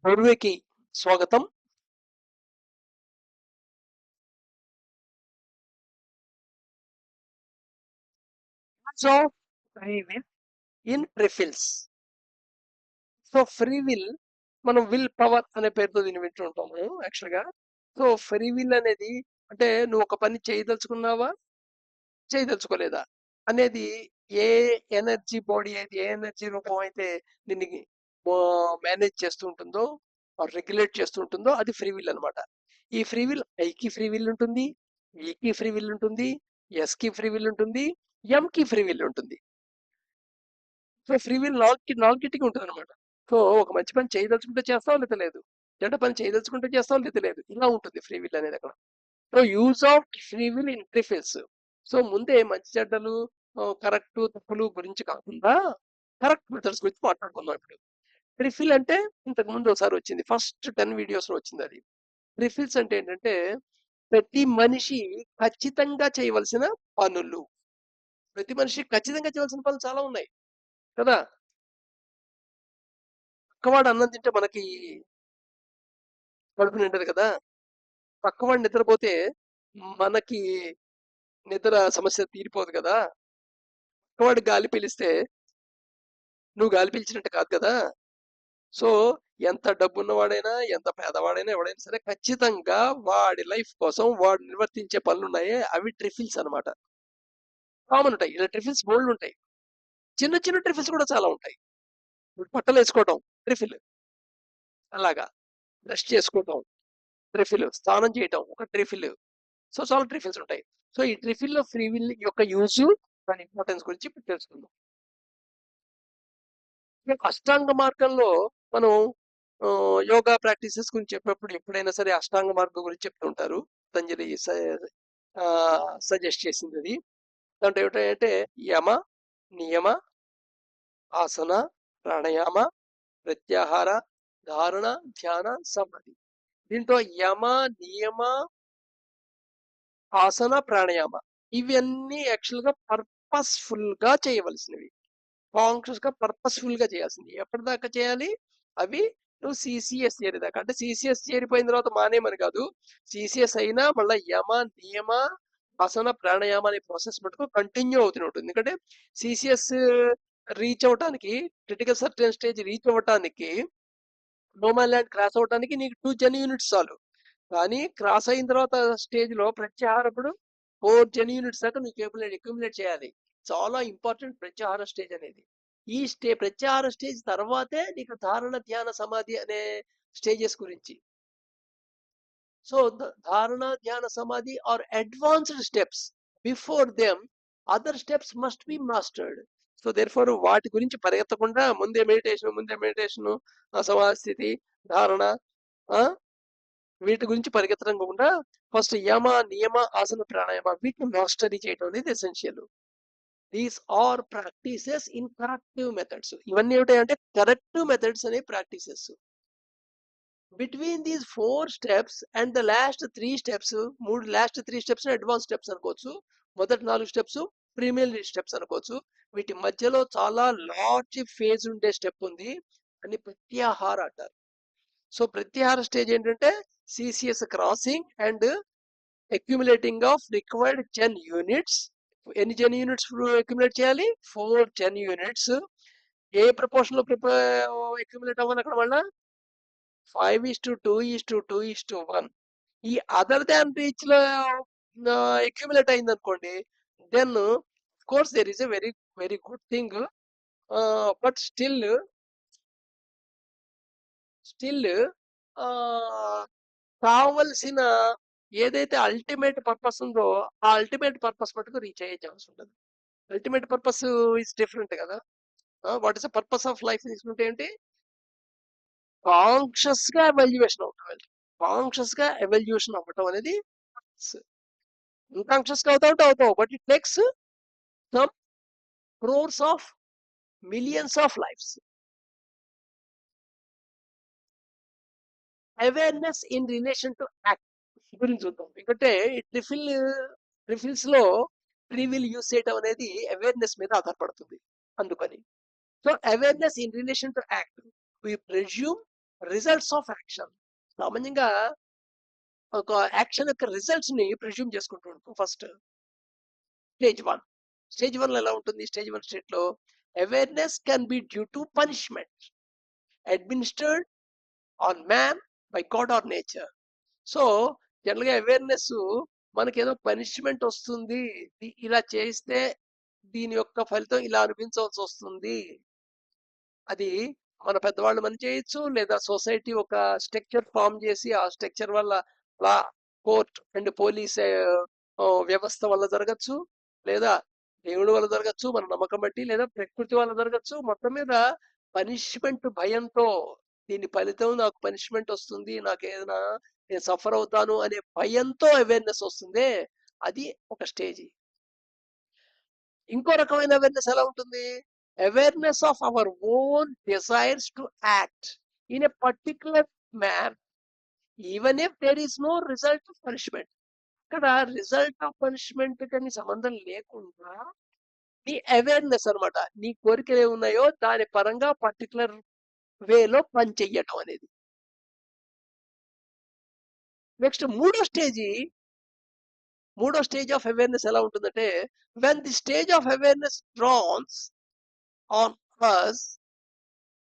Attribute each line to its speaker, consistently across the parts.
Speaker 1: పూర్వకి స్వాగతం. So free will in ప్రిఫిల్స్. So free will మనం విల్ పవర్ అనే పేరుతో దీన్ని వింటుంటాము యాక్చువల్ గా. సో ఫ్రీ విల్ అనేది అంటే నువ్వు ఒక పని చేయదలుచుకున్నావా చేయదలుచుకోలేదా అనేది ఏ ఎనర్జీ బాడీ అయితే ఏ ఎనర్జీ రూపం అయితే దీన్ని మేనేజ్ చేస్తూ ఉంటుందో రెగ్యులేట్ చేస్తూ ఉంటుందో అది ఫ్రీ విల్ అనమాట. ఈ ఫ్రీ విల్ ఐకి ఫ్రీ విల్ ఉంటుంది, ఈకి ఫ్రీ విల్ ఉంటుంది, ఎస్ కి ఫ్రీ విల్ ఉంటుంది, ఎం కి ఫ్రీ విల్ ఉంటుంది. సో ఫ్రీ విల్ నాలుగిటికి ఉంటుంది అనమాట. సో ఒక మంచి పని చేయదలుచుకుంటే చేస్తావు లేదా లేదు, చెడ్డ పని చేయదలుచుకుంటే చేస్తావు లేదా లేదు, ఇలా ఉంటుంది ఫ్రీ విల్ అనేది అక్కడ. So use of free will in ప్రిఫిల్స్. సో ముందే మంచి చెడ్డలు కరెక్ట్ తప్పులు గురించి కాకుండా కరెక్ట్ మెథడ్స్ గురించి మాట్లాడుకుందాం ఇప్పుడు. ప్రిఫిల్ అంటే ఇంతకు ముందు ఒకసారి వచ్చింది, ఫస్ట్ 10 వీడియోస్ లో వచ్చింది అది. ప్రిఫిల్స్ అంటే ఏంటంటే ప్రతి మనిషి ఖచ్చితంగా చేయవలసిన పనులు. ప్రతి మనిషి ఖచ్చితంగా చేయవలసిన పనులు చాలా ఉన్నాయి కదా. పక్కవాడు అన్నం తింటే మనకి కడుపు నిండదు కదా. పక్కవాడు నిద్రపోతే మనకి నిద్ర సమస్య తీరిపోదు కదా. పక్కవాడు గాలి పీలిస్తే నువ్వు గాలి పీల్చినట్టు కాదు కదా. సో ఎంత డబ్బున్నవాడైనా ఎంత పేదవాడైనా ఎవడైనా సరే ఖచ్చితంగా వాడి లైఫ్ కోసం వాడు నిర్వర్తించే పనులు ఉన్నాయే అవి ట్రిఫిల్స్ అనమాట. కామన్ ఉంటాయి, ఇలా ట్రిఫిల్స్ బోల్డ్ ఉంటాయి. చిన్న చిన్న ట్రిఫిల్స్ కూడా చాలా ఉంటాయి. బట్టలు వేసుకోవటం ట్రిఫిల్, అలాగా బ్రష్ చేసుకోవటం ట్రిఫిల్, స్నానం చేయటం ఒక ట్రిఫిల్. సో చాలా ట్రిఫిల్స్ ఉంటాయి. సో ఈ ట్రిఫిల్ లో ఫ్రీ విల్ యొక్క యూజ్, దాని ఇంపార్టెన్స్ గురించి ఇప్పుడు తెలుసుకుందాం. అష్టాంగ మార్గంలో మనం యోగా ప్రాక్టీసెస్ గురించి చెప్పినప్పుడు ఎప్పుడైనా సరే అష్టాంగ మార్గం గురించి చెప్తుంటారు. పతంజలి సజెస్ట్ చేసింది అది. దాంట్లో ఏమిటంటే యమ, నియమ, ఆసన, ప్రాణాయామ, ప్రత్యాహార, ధారణ, ధ్యాన, సమాధి. దీంట్లో యమ, నియమ, ఆసన, ప్రాణాయామ ఇవన్నీ యాక్చువల్ గా పర్పస్ఫుల్ గా చేయవలసినవి, కాన్షియస్ గా పర్పస్ఫుల్ గా చేయాల్సింది. ఎప్పటిదాకా చేయాలి అవి? నువ్వు సిసిఎస్ చేరేదాకా. అంటే సిసిఎస్ చేరిపోయిన తర్వాత మానేమని కాదు, సిసిఎస్ అయినా మళ్ళీ యమ, నియమ, ఆసన, ప్రాణాయామ అనే ప్రాసెస్ మటుకు కంటిన్యూ అవుతూనే ఉంటుంది. ఎందుకంటే సిసిఎస్ రీచ్ అవటానికి, క్రిటికల్ సర్టెన్ స్టేజ్ రీచ్ అవ్వటానికి, నోమాన్ ల్యాండ్ క్రాస్ అవటానికి నీకు 2 జెన్ యూనిట్స్ చాలు. కానీ క్రాస్ అయిన తర్వాత స్టేజ్ లో ప్రత్యాహారప్పుడు 4 జెన్ యూనిట్స్ దాకా నువ్వు అక్యుములేట్ చేయాలి. చాలా ఇంపార్టెంట్ ప్రత్యాహార స్టేజ్ అనేది. ఈ ప్రత్యాహార స్టేజ్ తర్వాతే నీకు ధారణ, ధ్యాన, సమాధి అనే స్టేజెస్ గురించి. So dharana, dhyana, samadhi are advanced steps. Before them other steps must be mastered. So therefore వాటి గురించి పరిగెత్తకుండా ముందే మెడిటేషన్, సమాధి స్థితి, ధారణ, వీటి గురించి పరిగెత్తడం కాకుండా ఫస్ట్ యమ, నియమ, ఆసన, ప్రాణాయామ వీటిని మాస్టరీ చేయడం అనేది essential. These are practices in corrective methods. ఇవన్నీ ఏమిటాయంటే కరెక్టివ్ మెథడ్స్ అనే practices. Between these 4 steps and the last 3 steps, last 3 steps advance steps అనుకోవచ్చు, మొదటి 4 స్టెప్స్ ప్రీమియర్ స్టెప్స్ అనుకోవచ్చు. వీటి మధ్యలో చాలా లార్జ్ ఫేజ్ ఉండే స్టెప్ ఉంది అని ప్రత్యాహార అంటారు. సో ప్రత్యాహార స్టేజ్ ఏంటంటే CCS crossing and accumulating of required 10 units. ఎన్ని 10 యూనిట్స్ అక్యుములేట్ చేయాలి? 4 10 యూనిట్స్. ఏ ప్రపోర్షన్ లో అక్యుములేట్ అవ్వాలి అక్కడ మళ్ళా? 5:2:2:1. ఈ అదర్ దాన్ రీచ్ లో అక్యుములేట్ అయింది అనుకోండి, then course there is a very very good thing. But still కావలసిన ఏదైతే అల్టిమేట్ పర్పస్ ఉందో ఆ అల్టిమేట్ పర్పస్ మటుకు రీచ్ అయ్యే ఛాన్స్ ఉంటుంది. అల్టిమేట్ పర్పస్ ఇస్ డిఫరెంట్ కదా. What is the purpose of life తీసుకుంటే ఏంటి? కాన్షియస్ గా ఎవాల్యుయేషన్ అవటం. కాన్షియస్ గా ఎవాల్యుయేషన్ అవ్వటం అనేది అన్కాన్షియస్ గా అవుతావు, but it takes some crores of millions of lives. Awareness in relation to act గురించి చూద్దాం. ఎందుకంటే ఈ ట్రిఫిల్స్ లో ఫ్రీ విల్ యూజ్ చేయడం అనేది అవేర్నెస్ మీద ఆధారపడుతుంది. అందుకని so awareness in relation to act, we presume results of action. సామాన్యంగా ఒక యాక్షన్ యొక్క రిజల్ట్స్ ని ప్రిజ్యూమ్ చేసుకుంటూ ఉంటాం. First stage 1. స్టేజ్ 1 లో ఎలా ఉంటుంది? స్టేజ్ 1 స్టేట్ లో awareness can be due to punishment administered on man by God or nature. So general గా అవేర్‌నెస్ మనకేదో పనిష్మెంట్ వస్తుంది. ఇలా చేస్తే దీని యొక్క ఫలితం ఇలా అనిపించవలసి వస్తుంది. అది మన పెద్దవాళ్ళు మనం చేయొచ్చు, లేదా సొసైటీ ఒక స్ట్రక్చర్ ఫామ్ చేసి ఆ స్ట్రక్చర్ వల్ల లా కోర్ట్ అండ్ పోలీస్ వ్యవస్థ వల్ల జరగచ్చు, లేదా దేవుడి వల్ల జరగచ్చు మన నమ్మకం బట్టి, లేదా ప్రకృతి వల్ల జరగచ్చు. మొత్తం మీద పనిష్మెంట్ భయంతో దీని ఫలితం నాకు పనిష్మెంట్ వస్తుంది, నాకు ఏదైనా నేను సఫర్ అవుతాను అనే భయంతో అవేర్నెస్ వస్తుంది. అది ఒక స్టేజ్. ఇంకో రకమైన అవేర్నెస్ ఎలా ఉంటుంది? Awareness of our own desires to act in a particular man even if there is no result of punishment. ఇక్కడ రిజల్ట్ ఆఫ్ పనిష్మెంట్ కానీ సంబంధం లేకుండా నీ అవేర్నెస్ అన్నమాట. నీ కోరికలు ఏమున్నాయో దాని పరంగా పర్టికులర్ వేలో పని చెయ్యటం అనేది. నెక్స్ట్ మూడో స్టేజ్ ఆఫ్ అవేర్నెస్ ఎలా ఉంటుందంటే, when the stage of awareness dawns on us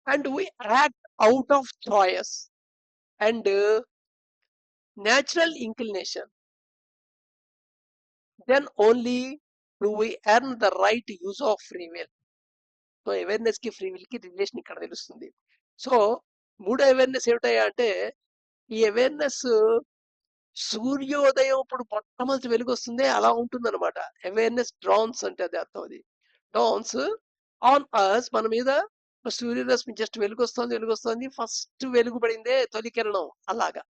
Speaker 1: and we act out of choice and natural inclination, then only do we earn the right use of free will. So awareness కి free will కి relation ఇక్కడ తెలుస్తుంది. So మూడో awareness ఏమిటాయా అంటే, ఈ awareness సూర్యోదయం ఇప్పుడు మొట్టమొదటి వెలుగు వస్తుంది అలా ఉంటుంది అనమాట. అవేర్నెస్ డ్రాన్స్ అంటే అది అర్థం. అది డాన్స్ ఆన్ అస్, మన మీద సూర్యరశ్మి జస్ట్ వెలుగొస్తుంది ఫస్ట్ వెలుగు పడిందే తొలి కిరణం అలాగా.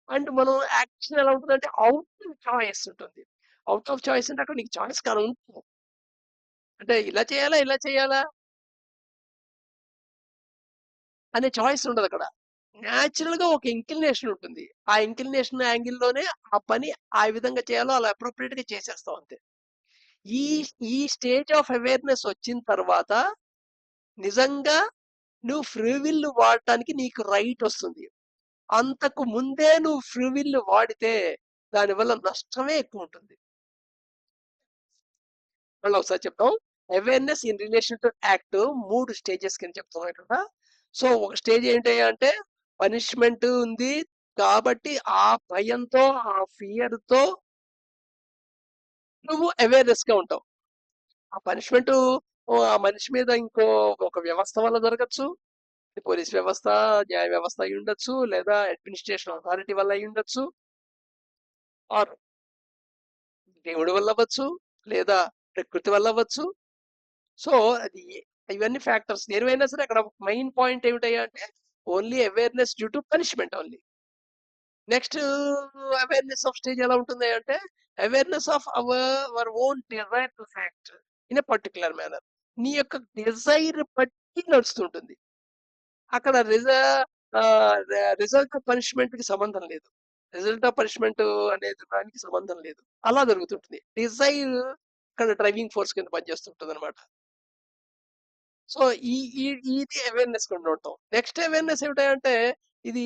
Speaker 1: అండ్ మనం యాక్షన్ ఎలా ఉంటుందంటే అవుట్ ఆఫ్ చాయిస్ ఉంటుంది. అవుట్ ఆఫ్ చాయిస్ అంటే అక్కడ నీకు చాయిస్ కానీ ఉంటుంది, అంటే ఇలా చేయాలా అనే చాయిస్ ఉండదు అక్కడ. న్యాచురల్ గా ఒక ఇంక్లినేషన్ ఉంటుంది. ఆ ఇంక్లినేషన్ యాంగిల్లోనే ఆ పని ఆ విధంగా చేయాలో అలా అప్రోప్రియేట్ గా చేసేస్తాం అంతే. ఈ ఈ స్టేజ్ ఆఫ్ అవేర్నెస్ వచ్చిన తర్వాత నిజంగా నువ్వు ఫ్రీ విల్ వాడటానికి నీకు రైట్ వస్తుంది. అంతకు ముందే నువ్వు ఫ్రీ విల్ వాడితే దానివల్ల నష్టమే ఎక్కువ ఉంటుంది. మళ్ళీ ఒకసారి చెప్తాం. Awareness in relation to act 3 stages కింద చెప్తాం ఇక్కడ. సో ఒక స్టేజ్ ఏంటి అంటే, పనిష్మెంట్ ఉంది కాబట్టి ఆ భయంతో ఆ ఫియర్ తో నువ్వు అవేర్నెస్ గా ఉంటావు. ఆ పనిష్మెంట్ ఆ మనిషి మీద ఇంకో ఒక వ్యవస్థ వల్ల జరగచ్చు. పోలీస్ వ్యవస్థ, న్యాయ వ్యవస్థ అయి ఉండొచ్చు, లేదా అడ్మినిస్ట్రేషన్ అథారిటీ వల్ల అయి ఉండొచ్చు, ఆర్ దేవుడి వల్ల అవ్వచ్చు, లేదా ప్రకృతి వల్ల అవ్వచ్చు. సో అది ఇవన్నీ ఫ్యాక్టర్స్ దేనివైనా సరే అక్కడ మెయిన్ పాయింట్ ఏమిటయ్యా అంటే, only awareness due to punishment only. Next awareness of stage ఎలా ఉంటుంది అంటే, awareness of our own desire to act in a particular manner. నీ యొక్క డిజైర్ బట్టి నడుస్తుంటుంది అక్కడ. రిజల్ట్ ఆఫ్ పనిష్మెంట్ కి సంబంధం లేదు. రిజల్ట్ ఆఫ్ పనిష్మెంట్ అనేది దానికి సంబంధం లేదు. అలా జరుగుతుంటుంది. డిజైర్ ఇక్కడ డ్రైవింగ్ ఫోర్స్ కింద పనిచేస్తుంటుంది అనమాట. సో ఈ ఈ ఇది అవేర్నెస్ కింద ఉంటాం. నెక్స్ట్ అవేర్నెస్ ఏమిటంటే, ఇది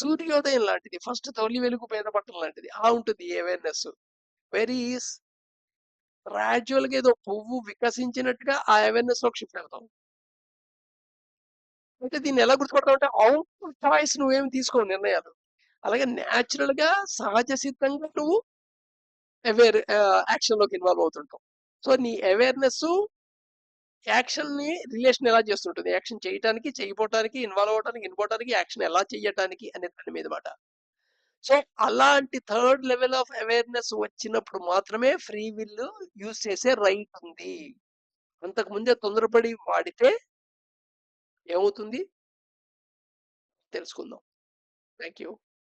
Speaker 1: సూర్యోదయం లాంటిది, ఫస్ట్ తొలి వెలుగు పేద పట్టం లాంటిది అలా ఉంటుంది ఈ అవేర్నెస్. వెరీ గ్రాడ్యువల్ గా ఏదో పువ్వు వికసించినట్టుగా ఆ అవేర్నెస్ లోకి షిఫ్ట్ అవుతాం. అయితే దీన్ని ఎలా గుర్తుపడతావు అంటే, అవుట్ చాయిస్ నువ్వేమి తీసుకోవు నిర్ణయాలు. అలాగే న్యాచురల్ గా సహజ సిద్ధంగా నువ్వు యాక్షన్ లోకి ఇన్వాల్వ్ అవుతుంటావు. సో నీ అవేర్నెస్ యాక్షన్ ని రిలేషన్ ఎలా చేస్తుంటుంది, యాక్షన్ చేయటానికి, చేయకపోవటానికి, ఇన్వాల్వ్ అవడానికి, ఇన్పోవటానికి, యాక్షన్ ఎలా చేయటానికి అనే దాని మీద మాట. సో అలాంటి థర్డ్ లెవెల్ ఆఫ్ అవేర్నెస్ వచ్చినప్పుడు మాత్రమే ఫ్రీ విల్ యూజ్ చేసే రైట్ ఉంది. అంతకు ముందే తొందరపడి వాడితే ఏమవుతుంది తెలుసుకుందాం. Thank you.